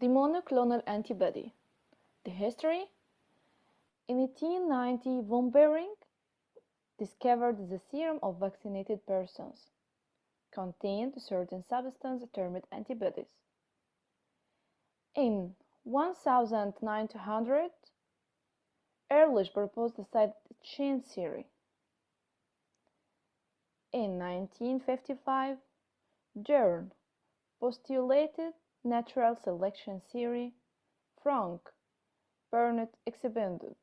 The monoclonal antibody. The history: in 1890, von Behring discovered the serum of vaccinated persons contained a certain substance termed antibodies. In 1900, Ehrlich proposed the side chain theory. In 1955, Jern postulated natural selection theory. Frank Burnett expanded.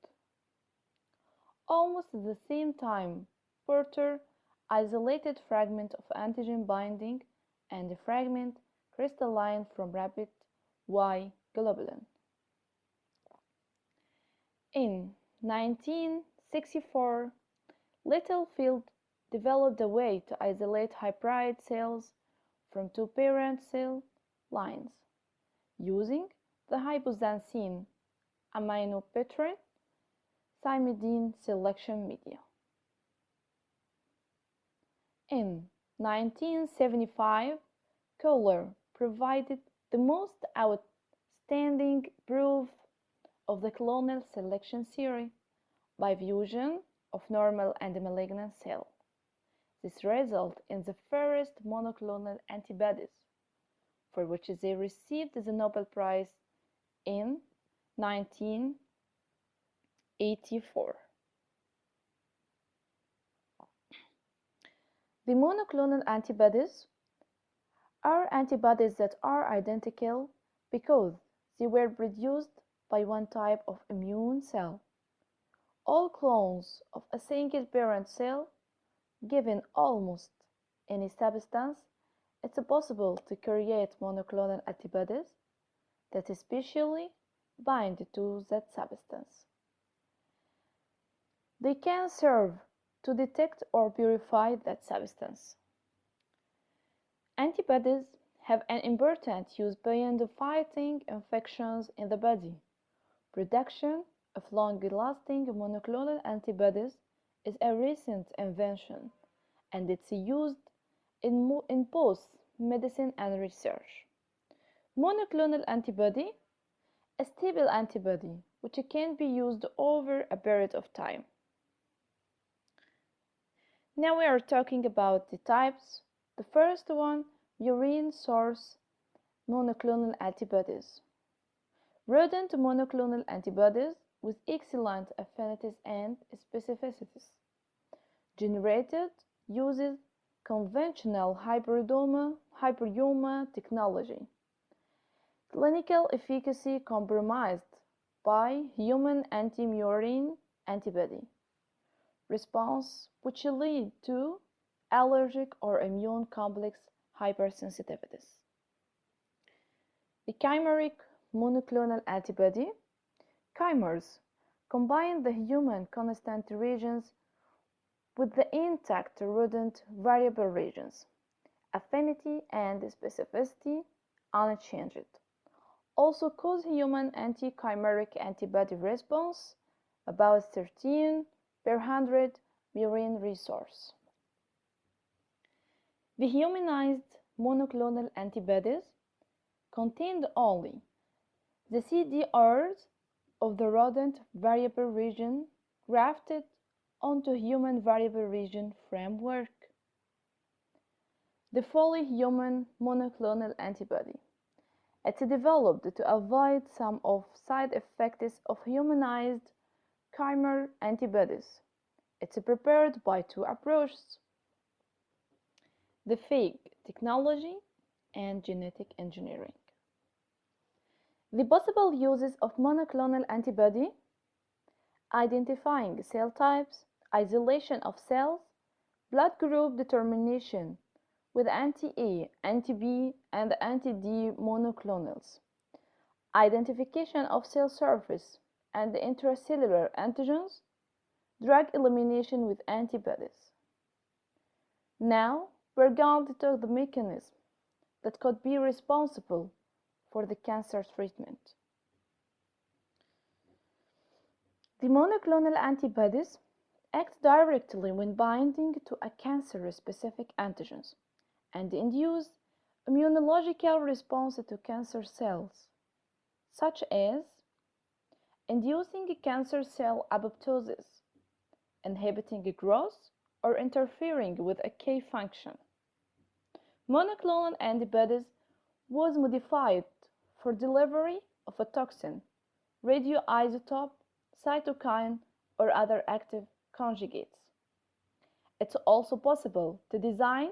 Almost at the same time, Porter isolated fragment of antigen binding and a fragment crystalline from rabbit Y globulin. In 1964, Littlefield developed a way to isolate hybrid cells from two parent cell lines using the hypoxanthine aminopterin thymidine selection media. In 1975, Kohler provided the most outstanding proof of the clonal selection theory by fusion of normal and malignant cell. This resulted in the first monoclonal antibodies, for which they received the Nobel Prize in 1984. The monoclonal antibodies are antibodies that are identical because they were produced by one type of immune cell. All clones of a single parent cell, given almost any substance, it's possible to create monoclonal antibodies that especially bind to that substance. They can serve to detect or purify that substance. Antibodies have an important use beyond fighting infections in the body. Production of long-lasting monoclonal antibodies is a recent invention, and it's used in both medicine and research. Monoclonal antibody, a stable antibody which can be used over a period of time. Now we are talking about the types. The first one, murine source monoclonal antibodies. Rodent monoclonal antibodies with excellent affinities and specificities. Generated uses conventional hybridoma technology. Clinical efficacy compromised by human anti-murine antibody response, which lead to allergic or immune complex hypersensitivities. The chimeric monoclonal antibody. Chimers combine the human constant regions with the intact rodent variable regions. Affinity and specificity unchanged. Also cause human anti-chimeric antibody response about 13 per 100 murine resource. The humanized monoclonal antibodies contained only the CDRs of the rodent variable region grafted onto human variable region framework. The fully human monoclonal antibody. It's developed to avoid some of side effects of humanized chimer antibodies. It's prepared by two approaches: the fake technology and genetic engineering. The possible uses of monoclonal antibody: identifying cell types, isolation of cells, blood group determination with anti-A, anti-B, and anti-D monoclonals, identification of cell surface and intracellular antigens, drug elimination with antibodies. Now we're going to talk the mechanism that could be responsible for the cancer treatment. The monoclonal antibodies act directly when binding to a cancer-specific antigens and induce immunological response to cancer cells. such as inducing cancer cell apoptosis, inhibiting growth, or interfering with a key function. Monoclonal antibodies was modified for delivery of a toxin, radioisotope, cytokine, or other active conjugates. It's also possible to design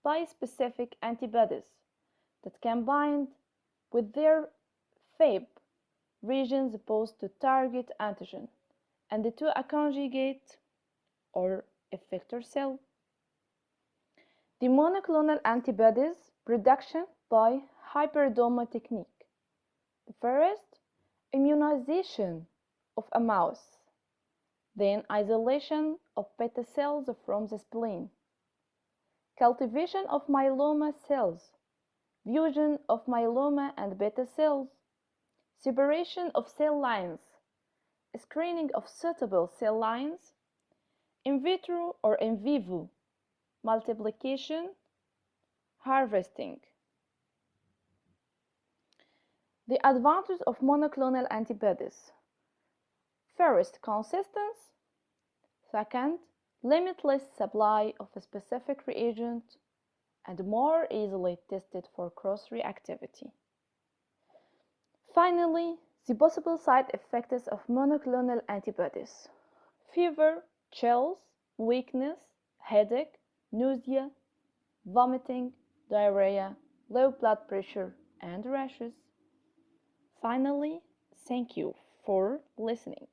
bispecific antibodies that can bind with their Fab regions opposed to target antigen and to a conjugate or effector cell. The monoclonal antibodies production by hyperidoma technique. The first, immunization of a mouse, then isolation of beta cells from the spleen, cultivation of myeloma cells, fusion of myeloma and beta cells, separation of cell lines, screening of suitable cell lines, in vitro or in vivo, multiplication, harvesting. The advantages of monoclonal antibodies. First, consistency. Second, limitless supply of a specific reagent and more easily tested for cross-reactivity. Finally, the possible side effects of monoclonal antibodies: fever, chills, weakness, headache, nausea, vomiting, diarrhea, low blood pressure, and rashes. Finally, thank you for listening.